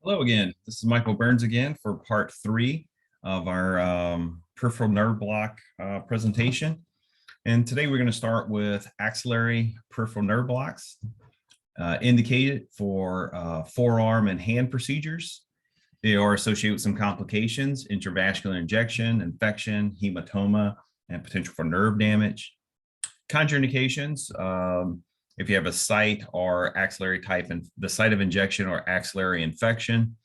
Hello again. This is Michael Burns again for part 3 of our peripheral nerve block presentation. And today we're going to start with axillary peripheral nerve blocks indicated for forearm and hand procedures. They are associated with some complications: intravascular injection, infection, hematoma, and potential for nerve damage. Contraindications: if you have a site or axillary type and the site of injection or axillary infection,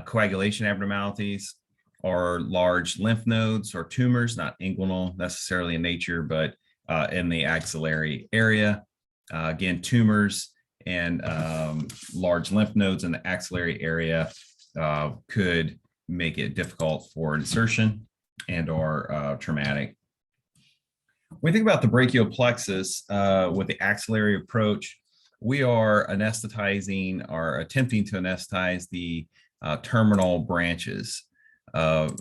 coagulation abnormalities, or large lymph nodes or tumors, not inguinal necessarily in nature, but in the axillary area. Again, tumors and large lymph nodes in the axillary area could make it difficult for insertion and or traumatic. When we think about the brachial plexus with the axillary approach, we are anesthetizing or attempting to anesthetize the terminal branches. And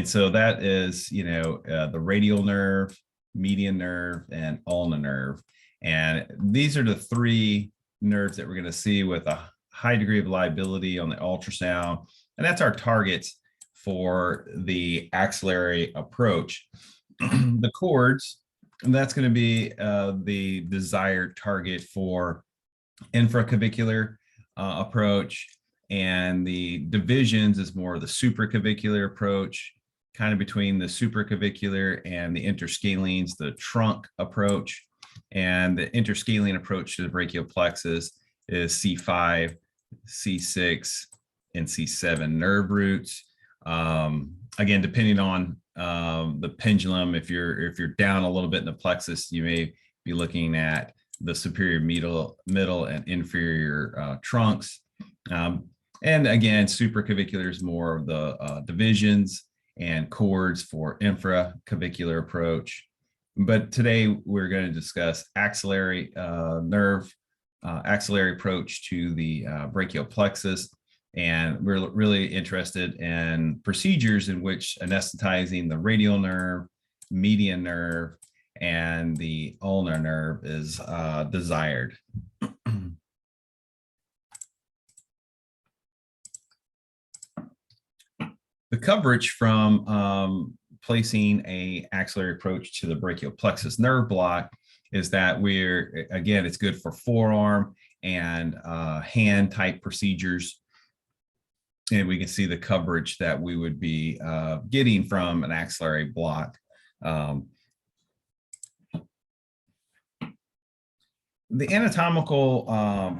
so that is, the radial nerve, median nerve, and ulnar nerve. And these are the three nerves that we're going to see with a high degree of liability on the ultrasound. And that's our targets for the axillary approach. The cords, and that's going to be the desired target for infraclavicular approach, and the divisions is more of the supraclavicular approach, kind of between the supraclavicular and the interscalenes, the trunk approach. And the interscalene approach to the brachial plexus is C5, C6, and C7 nerve roots. Again, depending on the pendulum, if you're down a little bit in the plexus, you may be looking at the superior middle and inferior trunks. And again, supraclavicular is more of the divisions, and cords for infraclavicular approach. But today we're going to discuss axillary nerve, axillary approach to the brachial plexus. And we're really interested in procedures in which anesthetizing the radial nerve, median nerve, and the ulnar nerve is desired. The coverage from placing an axillary approach to the brachial plexus nerve block is that again, it's good for forearm and hand type procedures. And we can see the coverage that we would be getting from an axillary block. The anatomical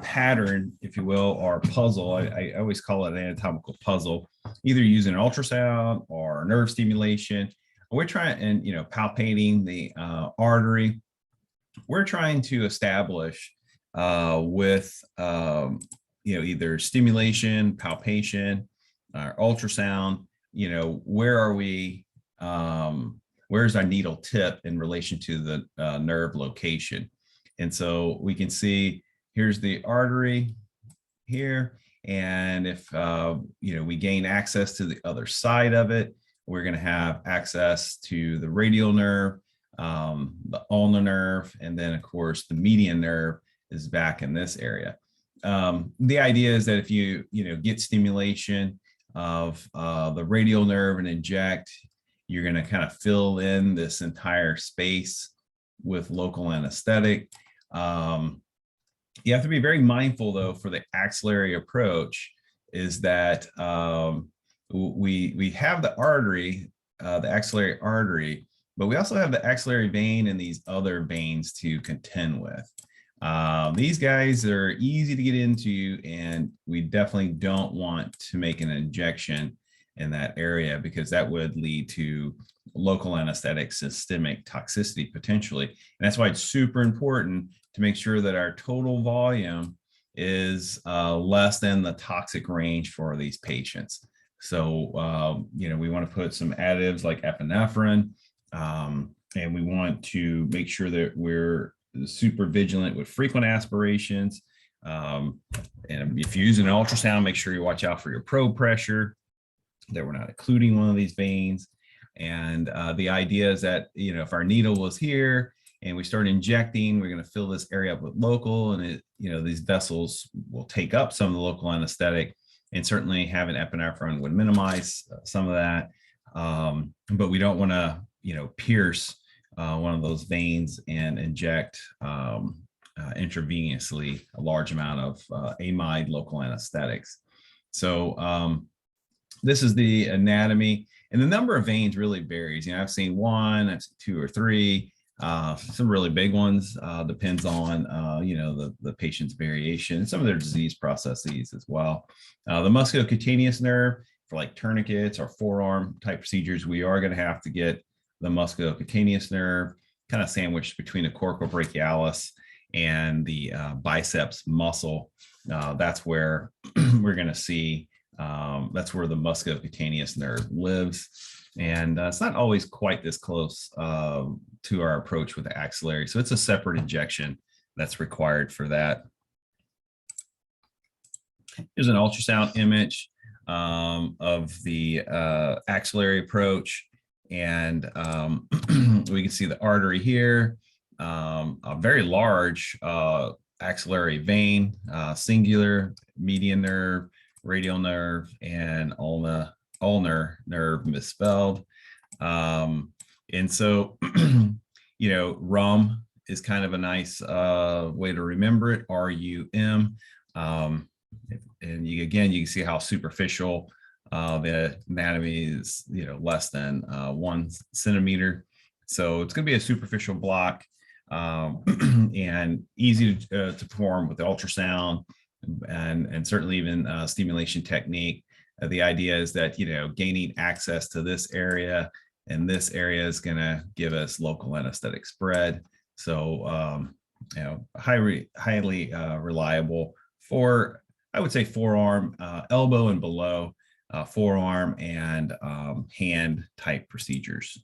pattern, if you will, or puzzle, I always call it an anatomical puzzle, either using an ultrasound or nerve stimulation. We're trying, and palpating the artery, we're trying to establish with either stimulation, palpation, or ultrasound, where are we, where's our needle tip in relation to the nerve location. And so we can see here's the artery here. And if, we gain access to the other side of it, we're going to have access to the radial nerve, the ulnar nerve, and then of course the median nerve is back in this area. The idea is that if you get stimulation of the radial nerve and inject, you're going to kind of fill in this entire space with local anesthetic. You have to be very mindful, though, for the axillary approach, is that we have the artery, the axillary artery, but we also have the axillary vein and these other veins to contend with. These guys are easy to get into, and we definitely don't want to make an injection in that area because that would lead to local anesthetic systemic toxicity potentially. And that's why it's super important to make sure that our total volume is less than the toxic range for these patients. So, we want to put some additives like epinephrine, and we want to make sure that we're super vigilant with frequent aspirations. And if you're using an ultrasound, make sure you watch out for your probe pressure, that we're not occluding one of these veins. And the idea is that, if our needle was here and we start injecting, we're going to fill this area up with local, and these vessels will take up some of the local anesthetic. and certainly having epinephrine would minimize some of that. But we don't want to, pierce one of those veins and inject intravenously a large amount of amide local anesthetics. So this is the anatomy, and the number of veins really varies. I've seen one, I've seen two or three. Some really big ones, depends on the patient's variation and some of their disease processes as well. The musculocutaneous nerve, for like tourniquets or forearm type procedures, we are going to have to get the musculocutaneous nerve kind of sandwiched between the coracobrachialis and the biceps muscle. That's where we're going to see, that's where the musculocutaneous nerve lives. And it's not always quite this close to our approach with the axillary. So it's a separate injection that's required for that. Here's an ultrasound image of the axillary approach. And we can see the artery here, a very large axillary vein, singular, median nerve, radial nerve, and ulnar nerve misspelled. And so, RUM is kind of a nice way to remember it, RUM. And you can see how superficial the anatomy is, less than 1 centimeter. So it's going to be a superficial block and easy to perform with the ultrasound and certainly even stimulation technique. The idea is that, gaining access to this area, and this area is going to give us local anesthetic spread. So, highly reliable for, I would say, forearm, elbow and below, forearm and hand type procedures.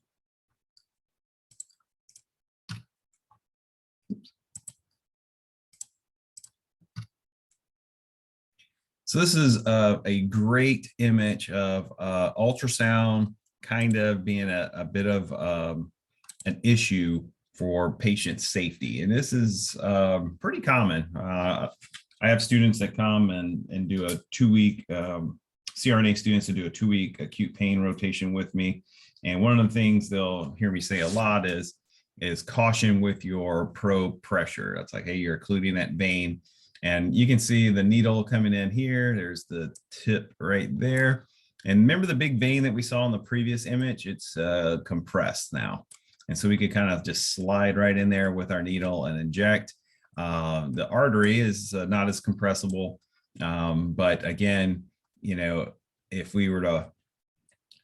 So this is a great image of ultrasound kind of being a bit of an issue for patient safety. And this is pretty common. I have students that come and do a 2-week, CRNA students that do a 2-week acute pain rotation with me. And one of the things they'll hear me say a lot is caution with your probe pressure. It's like, hey, you're occluding that vein. And you can see the needle coming in here. There's the tip right there. And remember the big vein that we saw in the previous image? It's compressed now. And so we could kind of just slide right in there with our needle and inject. The artery is not as compressible. But again, if we were to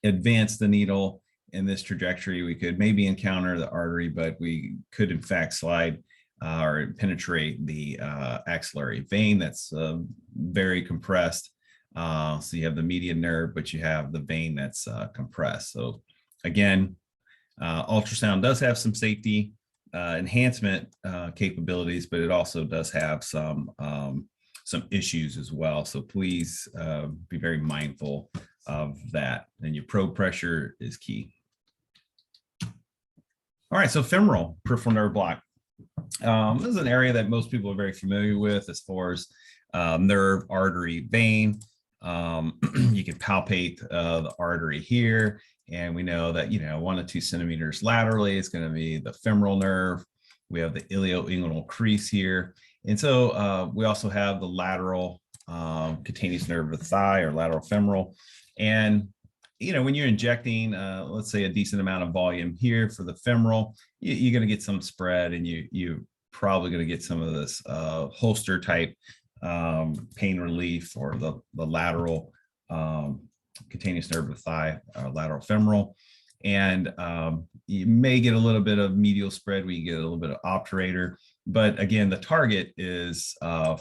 advance the needle in this trajectory, we could maybe encounter the artery, but we could in fact slide or penetrate the axillary vein that's very compressed. So you have the median nerve, but you have the vein that's compressed. So again, ultrasound does have some safety enhancement capabilities, but it also does have some issues as well. So please be very mindful of that. And your probe pressure is key. All right, so femoral peripheral nerve block. This is an area that most people are very familiar with as far as nerve, artery, vein. You can palpate the artery here, and we know that 1 to 2 centimeters laterally is going to be the femoral nerve. We have the ilioinguinal crease here, and so we also have the lateral cutaneous nerve of the thigh, or lateral femoral. And when you're injecting, let's say, a decent amount of volume here for the femoral, you're going to get some spread, and you're probably going to get some of this holster type pain relief, or the lateral cutaneous nerve of the thigh, lateral femoral. And you may get a little bit of medial spread where you get a little bit of obturator. But again, the target is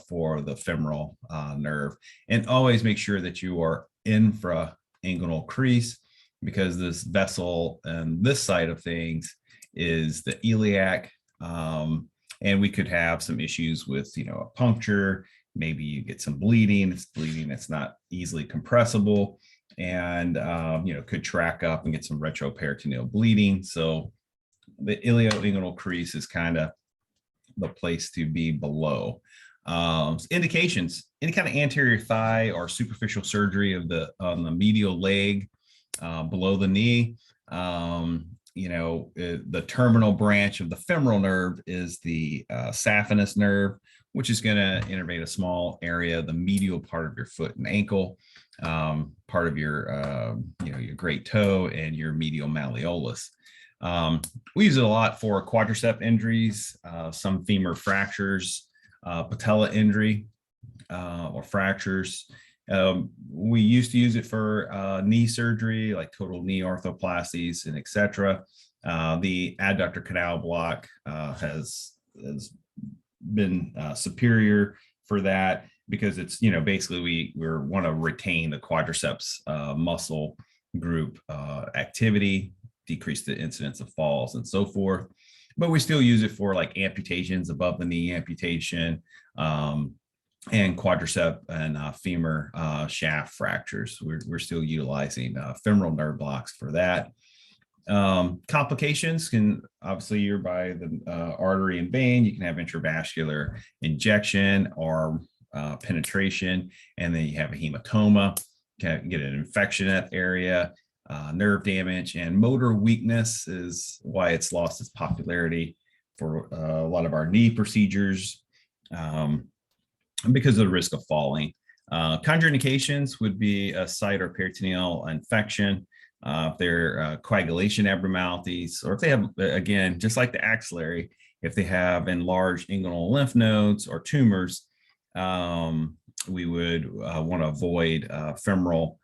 for the femoral nerve. And always make sure that you are infrainguinal crease, because this vessel and this side of things is the iliac. And we could have some issues with, a puncture. Maybe you get some bleeding. It's bleeding that's not easily compressible, and could track up and get some retroperitoneal bleeding. So the ilioinguinal crease is kind of the place to be below. Indications: any kind of anterior thigh or superficial surgery of on the medial leg below the knee. The terminal branch of the femoral nerve is the saphenous nerve, which is going to innervate a small area of the medial part of your foot and ankle, part of your your great toe and your medial malleolus. We use it a lot for quadricep injuries, some femur fractures, patella injury or fractures. We used to use it for knee surgery, like total knee arthroplasties and etc. The adductor canal block has been superior for that, because it's, basically we want to retain the quadriceps muscle group activity, decrease the incidence of falls and so forth. But we still use it for like amputations, above the knee amputation, and quadricep and femur shaft fractures. We're still utilizing femoral nerve blocks for that. Complications can, obviously, you're by the artery and vein, you can have intravascular injection or penetration, and then you have a hematoma, can get an infection in that area. Nerve damage and motor weakness is why it's lost its popularity for a lot of our knee procedures, because of the risk of falling. Contraindications would be a site or peritoneal infection, if they're coagulation abnormalities, or if they have, again, just like the axillary, if they have enlarged inguinal lymph nodes or tumors, we would want to avoid femoral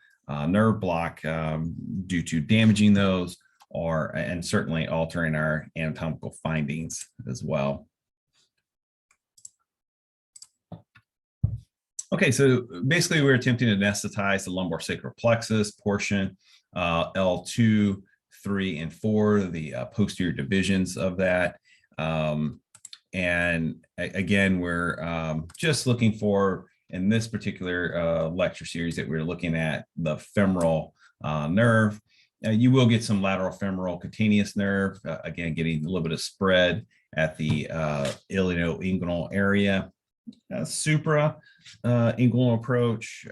nerve block due to damaging those, and certainly altering our anatomical findings as well. Okay, so basically we're attempting to anesthetize the lumbar sacral plexus portion, L2, 3, and 4, the posterior divisions of that. And again, we're just looking for, in this particular lecture series, that we're looking at the femoral nerve. You will get some lateral femoral cutaneous nerve, again, getting a little bit of spread at the ilioinguinal area. Supra inguinal approach,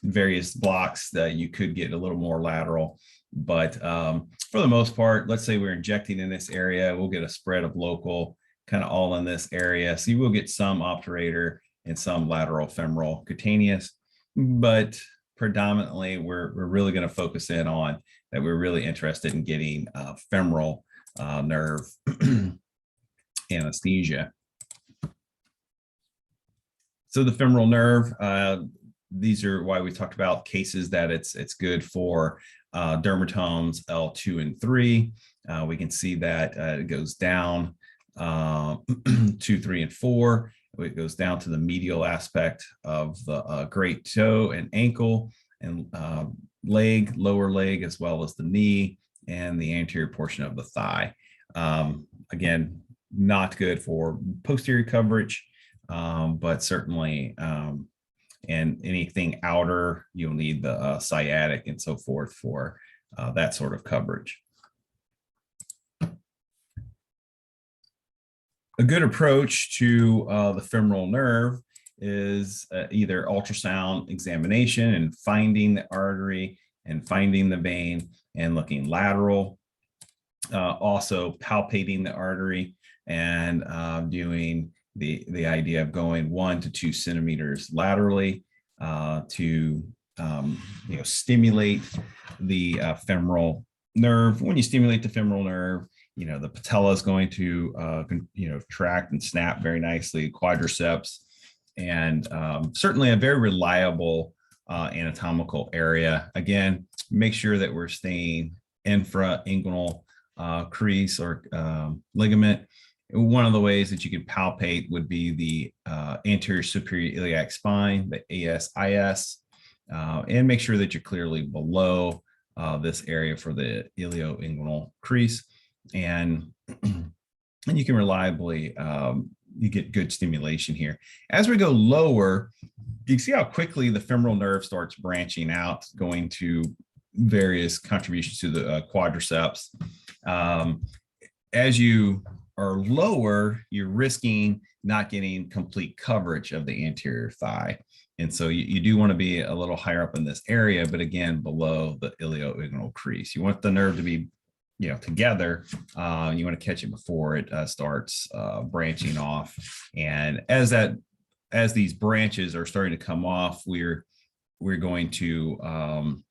various blocks that you could get a little more lateral, but for the most part, let's say we're injecting in this area, we'll get a spread of local, kind of all in this area. So you will get some obturator and some lateral femoral cutaneous, but predominantly we're really going to focus in on that. We're really interested in getting femoral nerve anesthesia. So the femoral nerve, these are why we talked about cases that it's good for dermatomes L2 and 3. We can see that it goes down 2, 3, and 4. It goes down to the medial aspect of the great toe and ankle and leg, lower leg, as well as the knee and the anterior portion of the thigh. Again, not good for posterior coverage, but certainly, and anything outer, you'll need the sciatic and so forth for that sort of coverage. A good approach to the femoral nerve is either ultrasound examination and finding the artery and finding the vein and looking lateral, also palpating the artery and doing the idea of going 1 to 2 centimeters laterally to stimulate the femoral nerve. When you stimulate the femoral nerve, the patella is going to tract and snap very nicely, quadriceps, and certainly a very reliable anatomical area. Again, make sure that we're staying infrainguinal crease or ligament. One of the ways that you can palpate would be the anterior superior iliac spine, the ASIS, and make sure that you're clearly below this area for the ilioinguinal crease, and you can reliably you get good stimulation here. As we go lower, you can see how quickly the femoral nerve starts branching out, going to various contributions to the quadriceps. As you are lower, you're risking not getting complete coverage of the anterior thigh. And so you do want to be a little higher up in this area, but again, below the ilioinguinal crease. You want the nerve to be, together. You want to catch it before it starts branching off. And as these branches are starting to come off, we're going to,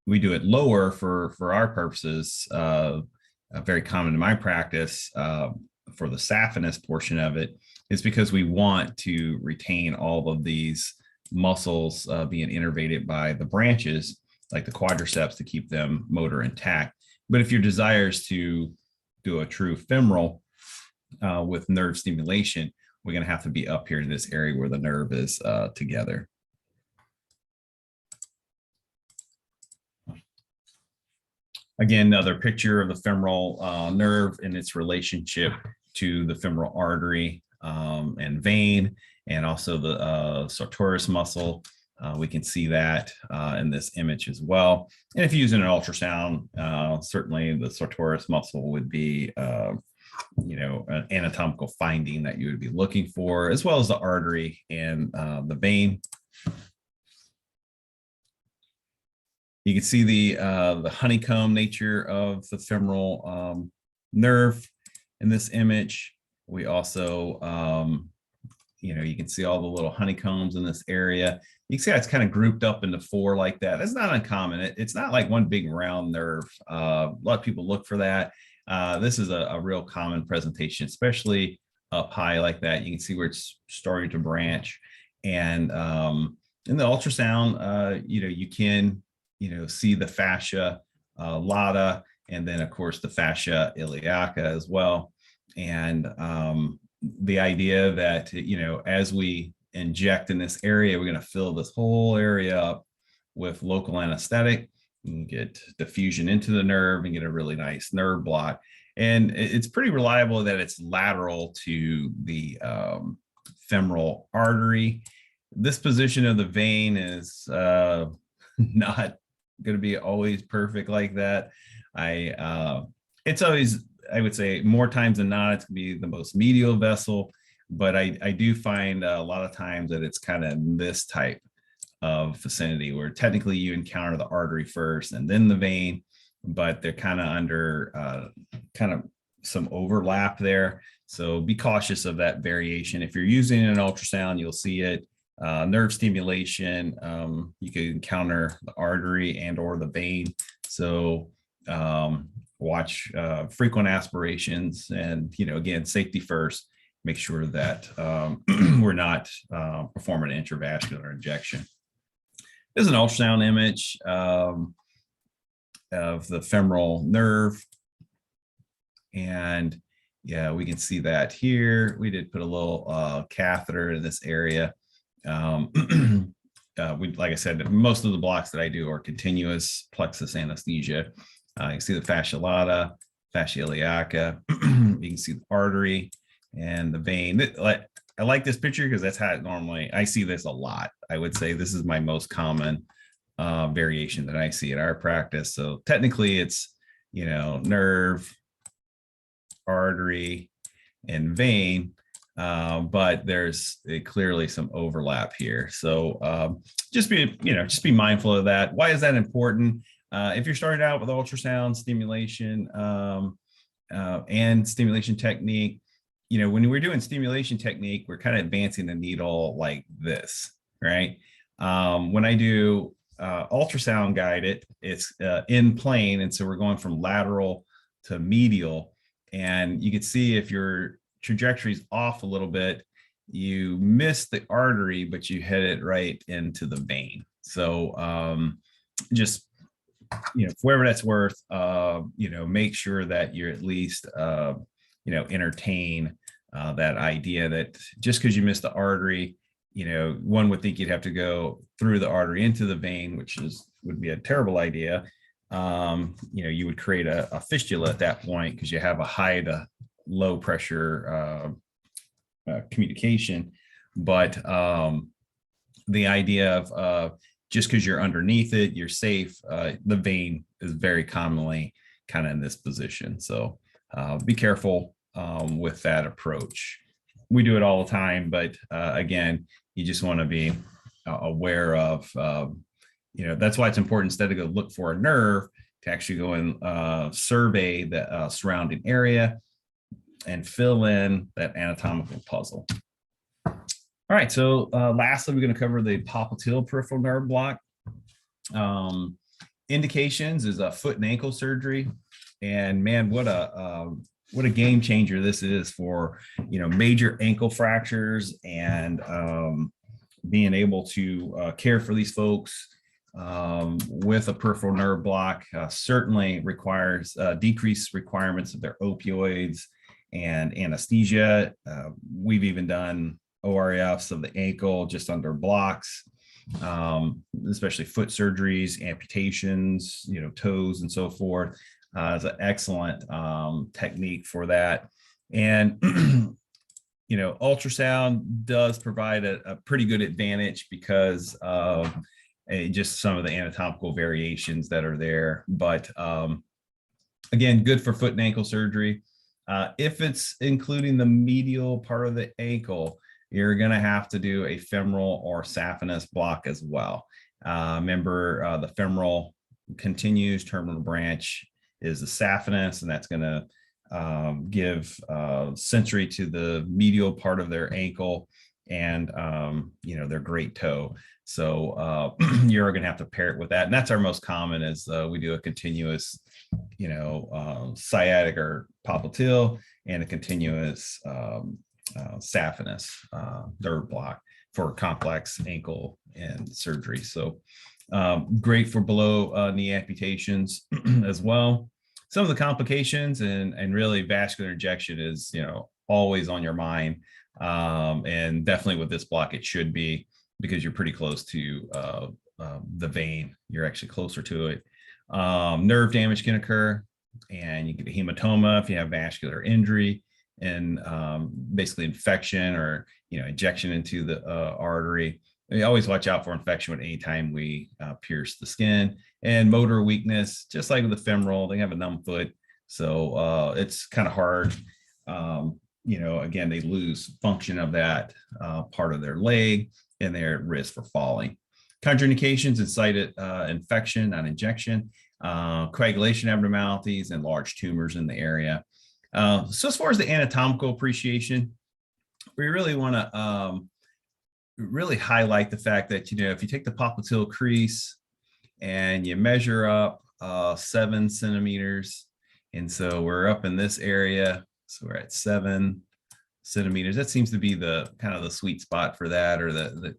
we do it lower for our purposes. Very common in my practice for the saphenous portion of it is because we want to retain all of these muscles being innervated by the branches, like the quadriceps, to keep them motor intact. But if your desire is to do a true femoral with nerve stimulation, we're going to have to be up here in this area where the nerve is together. Again, another picture of the femoral nerve and its relationship to the femoral artery and vein, and also the sartorius muscle. We can see that in this image as well. And if you're using an ultrasound, certainly the sartorius muscle would be, an anatomical finding that you would be looking for, as well as the artery and the vein. You can see the honeycomb nature of the femoral nerve in this image. We also, you can see all the little honeycombs in this area. You can see how it's kind of grouped up into 4 like that. That's not uncommon. It's not like one big round nerve. A lot of people look for that. This is a real common presentation, especially up high like that. You can see where it's starting to branch. And in the ultrasound, you can see the fascia lata, and then of course the fascia iliaca as well. And the idea that, as we inject in this area, we're going to fill this whole area up with local anesthetic and get diffusion into the nerve and get a really nice nerve block. And it's pretty reliable that it's lateral to the femoral artery. This position of the vein is not going to be always perfect like that. It's always, I would say, more times than not, it's going to be the most medial vessel. But I do find a lot of times that it's kind of this type of vicinity where technically you encounter the artery first and then the vein, but they're kind of under kind of some overlap there. So be cautious of that variation. If you're using an ultrasound, you'll see it. Nerve stimulation, you can encounter the artery and or the vein. So watch frequent aspirations, and again, safety first. Make sure that we're not performing an intravascular injection. There's an ultrasound image of the femoral nerve, and yeah, we can see that here. We did put a little catheter in this area. Like I said, most of the blocks that I do are continuous plexus anesthesia. You can see the fascia lata, fascia iliaca. You can see the artery and the vein. I like this picture because that's how it normally, I see this a lot. I would say this is my most common variation that I see in our practice. So technically it's, nerve, artery, and vein. But there's clearly some overlap here. So just be mindful of that. Why is that important? If you're starting out with ultrasound stimulation and stimulation technique, when we're doing stimulation technique, we're kind of advancing the needle like this, right? When I do ultrasound guided, it's in plane. And so we're going from lateral to medial. And you can see if your trajectory is off a little bit, you miss the artery, but you hit it right into the vein. So just, for whatever that's worth, make sure that you're at least, entertain that idea that just because you missed the artery, one would think you'd have to go through the artery into the vein, which would be a terrible idea. You would create a fistula at that point because you have a high to low pressure communication. But the idea of just because you're underneath it, you're safe. The vein is very commonly kind of in this position. So be careful with that approach. We do it all the time, but again, you just want to be aware of, that's why it's important, instead of go look for a nerve, to actually go and survey the surrounding area and fill in that anatomical puzzle. All right, so lastly, we're going to cover the popliteal peripheral nerve block. Indications is a foot and ankle surgery, and man, what a game changer this is for major ankle fractures, and being able to care for these folks with a peripheral nerve block. Certainly requires decreased requirements of their opioids and anesthesia. We've even done ORFs of the ankle just under blocks, especially foot surgeries, amputations, toes and so forth. It's an excellent technique for that. And ultrasound does provide a pretty good advantage because of just some of the anatomical variations that are there. But again, good for foot and ankle surgery. If it's including the medial part of the ankle, you're going to have to do a femoral or saphenous block as well. Remember, the femoral continues, terminal branch is the saphenous, and that's going to give sensory to the medial part of their ankle and their great toe. So you're going to have to pair it with that, and that's our most common is we do a continuous sciatic or popliteal and a continuous saphenous nerve block for complex ankle and surgery. So great for below knee amputations as well. Some of the complications and really vascular injection is always on your mind, and definitely with this block it should be, because you're pretty close to the vein. You're actually closer to it. Nerve damage can occur, and you get a hematoma if you have vascular injury, and basically infection or injection into the artery. We always watch out for infection anytime we pierce the skin. And motor weakness, just like with the femoral, they have a numb foot, so it's kind of hard. Again, they lose function of that part of their leg, and they're at risk for falling. Contraindications and cited infection, not injection, coagulation abnormalities, and large tumors in the area. So as far as the anatomical appreciation, we really want to really highlight the fact that, if you take the popliteal crease and you measure up 7 centimeters, and so we're up in this area, so we're at 7 centimeters. That seems to be the kind of the sweet spot for that, or the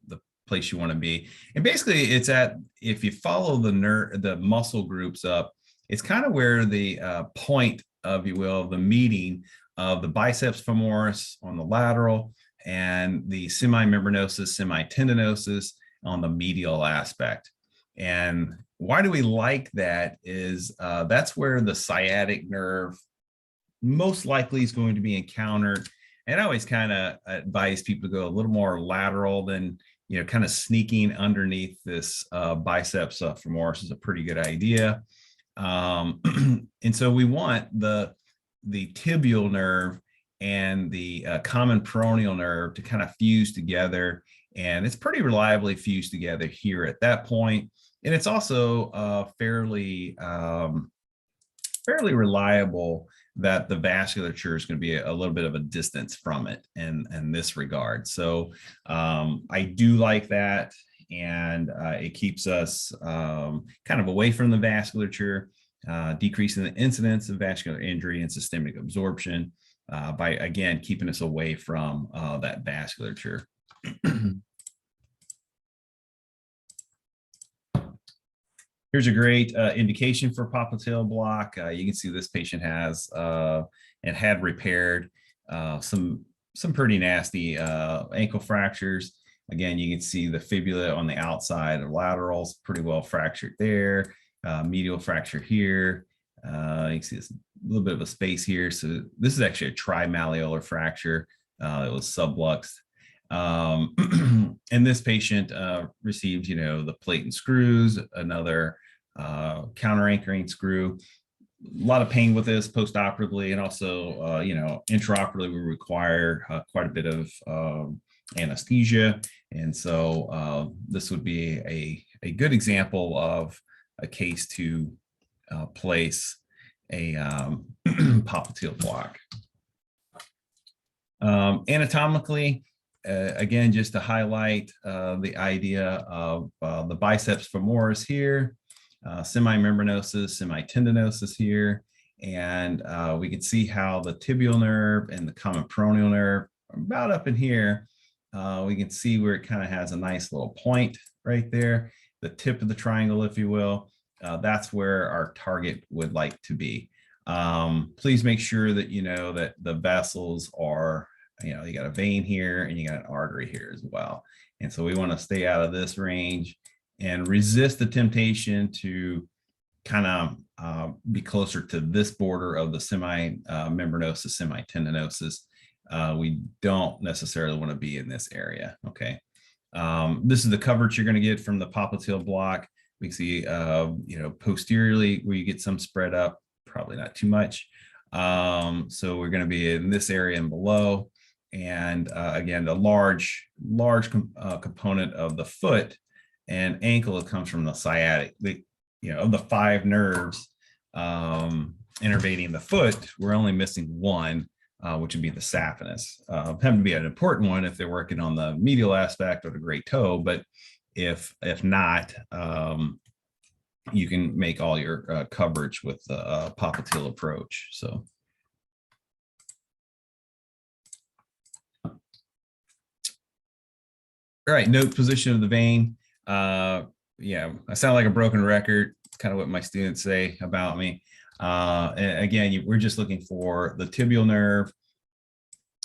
place you want to be. And basically it's at, if you follow the muscle groups up, it's kind of where the point of, you will, the meeting of the biceps femoris on the lateral and the semimembranosus, semitendinosus on the medial aspect. And why do we like that is that's where the sciatic nerve most likely is going to be encountered. And I always kind of advise people to go a little more lateral than, kind of sneaking underneath this biceps femoris is a pretty good idea. And so we want the tibial nerve and the common peroneal nerve to kind of fuse together, and it's pretty reliably fused together here at that point. And it's also fairly reliable that the vasculature is going to be a little bit of a distance from it in this regard. So I do like that, and it keeps us kind of away from the vasculature, decreasing the incidence of vascular injury and systemic absorption by, again, keeping us away from that vasculature. Here's a great indication for popliteal block. You can see this patient has and had repaired some pretty nasty ankle fractures. Again, you can see the fibula on the outside of laterals, pretty well fractured there. Medial fracture here. You can see this little bit of a space here. So this is actually a trimalleolar fracture. It was subluxed. And this patient received, the plate and screws, another counter anchoring screw. lot of pain with this post-operatively, and also, you know, intraoperatively, we require quite a bit of anesthesia. And so this would be a good example of a case to place a popliteal block. Anatomically, again, just to highlight the idea of the biceps femoris here, semimembranosus, semitendinosus here, and we can see how the tibial nerve and the common peroneal nerve are about up in here. We can see where it kind of has a nice little point right there, the tip of the triangle, if you will. That's where our target would like to be. Please make sure that you know that the vessels are, you know, you got a vein here and you got an artery here as well. And so we want to stay out of this range and resist the temptation to kind of be closer to this border of the semimembranosus, semitendinosus. We don't necessarily want to be in this area. Okay. This is the coverage you're going to get from the popliteal block. We can see, you know, posteriorly where you get some spread up, probably not too much. So we're going to be in this area and below. And again, the large component of the foot and ankle, it comes from the sciatic. You know, of the 5 nerves innervating the foot, we're only missing one, which would be the saphenous. Happen to be an important one if they're working on the medial aspect or the great toe, but if not, you can make all your coverage with the popliteal approach. So. All right, note position of the vein. Yeah, I sound like a broken record. It's kind of what my students say about me. And again, we're just looking for the tibial nerve,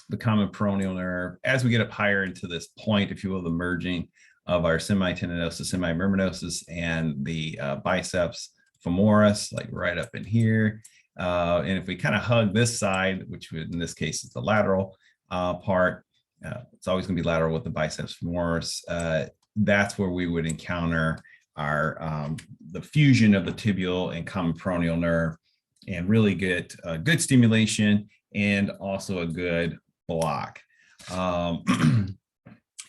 the common peroneal nerve. As we get up higher into this point, if you will, the merging of our semitendinosus, semimembranosus, and the biceps femoris, like right up in here. And if we kind of hug this side, which would, in this case is the lateral part, it's always going to be lateral with the biceps femoris. That's where we would encounter our the fusion of the tibial and common peroneal nerve, and really get a good stimulation and also a good block.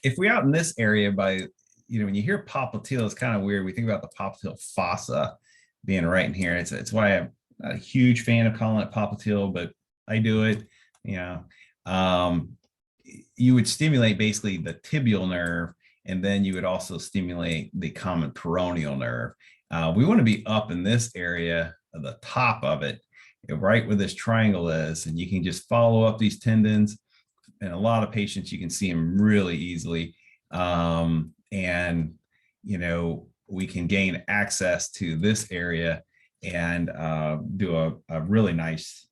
If we're out in this area, by, you know, when you hear popliteal, it's kind of weird. We think about the popliteal fossa being right in here. It's why I'm not a huge fan of calling it popliteal, but I do it. You know, you would stimulate basically the tibial nerve, and then you would also stimulate the common peroneal nerve. We want to be up in this area at the top of it, right where this triangle is, and you can just follow up these tendons. And a lot of patients, you can see them really easily. And, you know, we can gain access to this area and do a really nice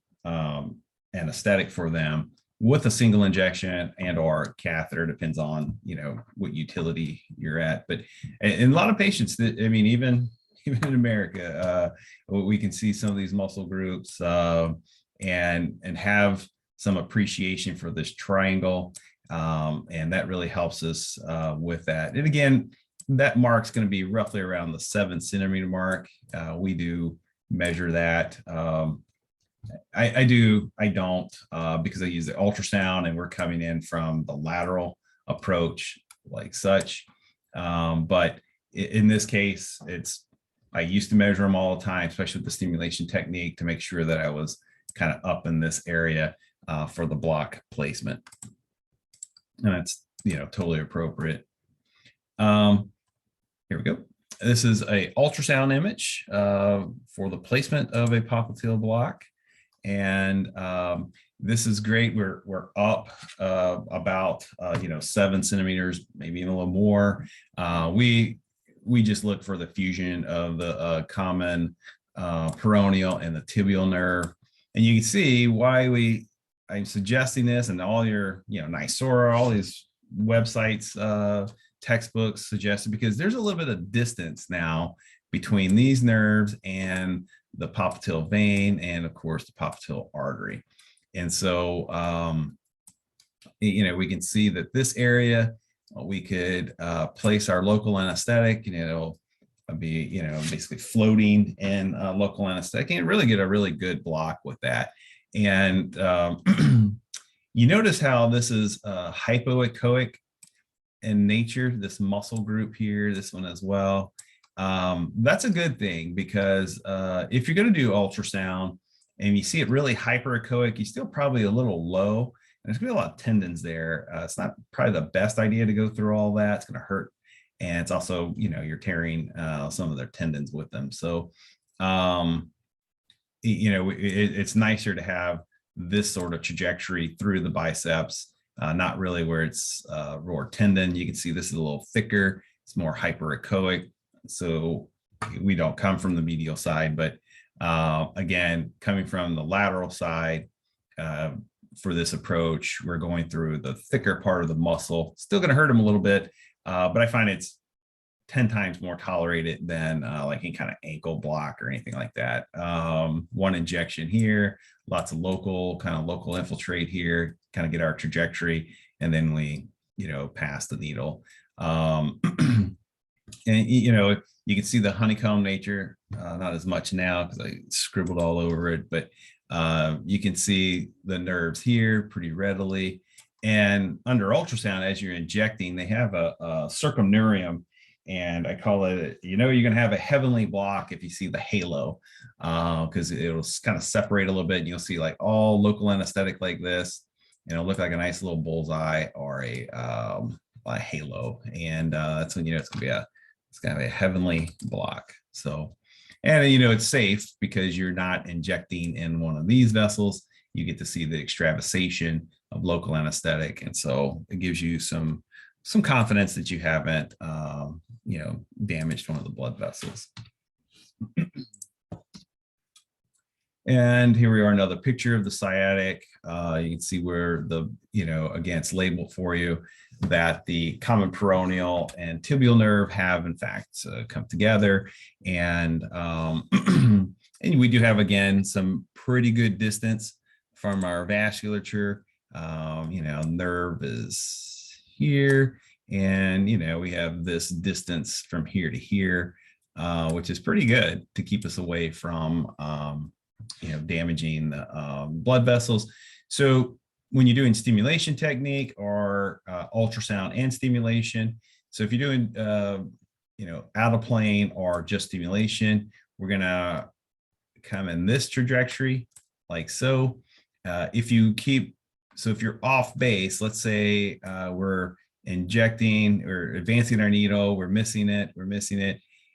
anesthetic for them with a single injection and or catheter, depends on, you know, what utility you're at. But in a lot of patients, that, I mean, even in America, we can see some of these muscle groups and have some appreciation for this triangle. And that really helps us with that. And again, that mark's going to be roughly around the 7 centimeter mark. We do measure that. I don't, because I use the ultrasound and we're coming in from the lateral approach like such. But in this case, I used to measure them all the time, especially with the stimulation technique, to make sure that I was kind of up in this area for the block placement. And that's, you know, totally appropriate. Here we go. This is a ultrasound image for the placement of a popliteal block. And this is great. We're up about, you know, 7 centimeters, maybe even a little more. We just look for the fusion of the common peroneal and the tibial nerve. And you can see why I'm suggesting this, and all your, you know, NYSORA, all these websites, textbooks suggest it, because there's a little bit of distance now between these nerves and the popliteal vein, and of course the popliteal artery. And so, you know, we can see that this area, we could place our local anesthetic, you know, be, you know, basically floating in local anesthetic, and really get a really good block with that. And you notice how this is hypoechoic in nature, this muscle group here, this one as well. That's a good thing, because if you're going to do ultrasound and you see it really hyperechoic, you still probably a little low. And there's gonna be a lot of tendons there. It's not probably the best idea to go through all that. It's gonna hurt. And it's also, you know, you're tearing some of their tendons with them. So, you know, it's nicer to have this sort of trajectory through the biceps, not really where it's raw tendon. You can see this is a little thicker. It's more hyperechoic. So we don't come from the medial side, but again, coming from the lateral side, for this approach, we're going through the thicker part of the muscle. Still going to hurt them a little bit, but I find it's 10 times more tolerated than like any kind of ankle block or anything like that. One injection here, lots of local infiltrate here, kind of get our trajectory, and then we, you know, pass the needle. And, you know, you can see the honeycomb nature, not as much now because I scribbled all over it, but you can see the nerves here pretty readily. And under ultrasound, as you're injecting, they have a circumnurium, and I call it, you know, you're going to have a heavenly block if you see the halo, because it'll kind of separate a little bit. And you'll see like all local anesthetic like this, and it'll look like a nice little bullseye or a halo. And that's when, you know, it's going to be a heavenly block. So, and, you know, it's safe because you're not injecting in one of these vessels. You get to see the extravasation of local anesthetic. And so it gives you some confidence that you haven't, you know, damaged one of the blood vessels. And here we are, another picture of the sciatic. You can see where the, you know, again, it's labeled for you that the common peroneal and tibial nerve have in fact come together. And, and we do have, again, some pretty good distance from our vasculature. You know, nerve is here, and, you know, we have this distance from here to here, which is pretty good to keep us away from, you know, damaging the blood vessels. So when you're doing stimulation technique or ultrasound and stimulation, so if you're doing, you know, out of plane or just stimulation, we're gonna come in this trajectory like so. If you're off base, let's say we're injecting or advancing our needle, we're missing it.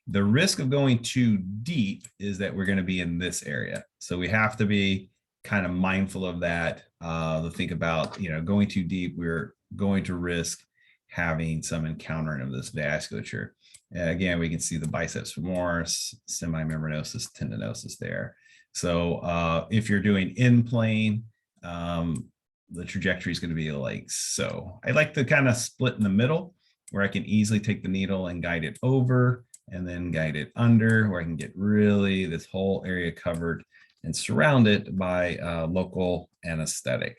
The risk of going too deep is that we're going to be in this area. So we have to be kind of mindful of that. To think about, you know, going too deep, we're going to risk having some encountering of this vasculature. Again, we can see the biceps femoris, semimembranosus, tendinosus there. So if you're doing in plane, the trajectory is going to be like so. I like to kind of split in the middle where I can easily take the needle and guide it over and then guide it under, where I can get really this whole area covered and surrounded by local anesthetic.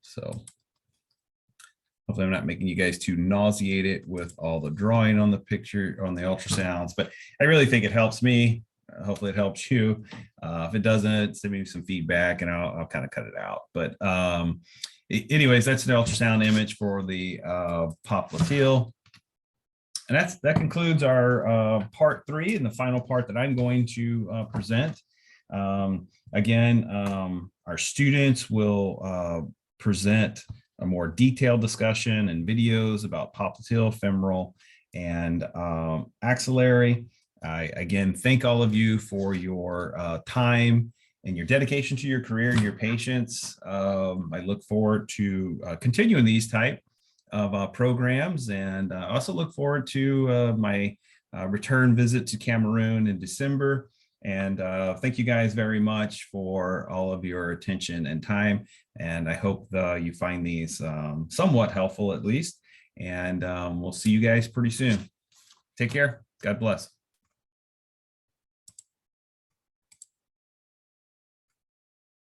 So hopefully I'm not making you guys too nauseated with all the drawing on the picture, on the ultrasounds, but I really think it helps me. Hopefully it helps you. If it doesn't, send me some feedback and I'll kind of cut it out. But anyways, that's the ultrasound image for the popliteal. And that concludes our part 3 and the final part that I'm going to present. Again, our students will present a more detailed discussion and videos about popliteal, femoral, and axillary. I again thank all of you for your time and your dedication to your career and your patients. I look forward to continuing these type of programs, and also look forward to my return visit to Cameroon in December. And thank you guys very much for all of your attention and time. And I hope you find these somewhat helpful at least. And we'll see you guys pretty soon. Take care. God bless.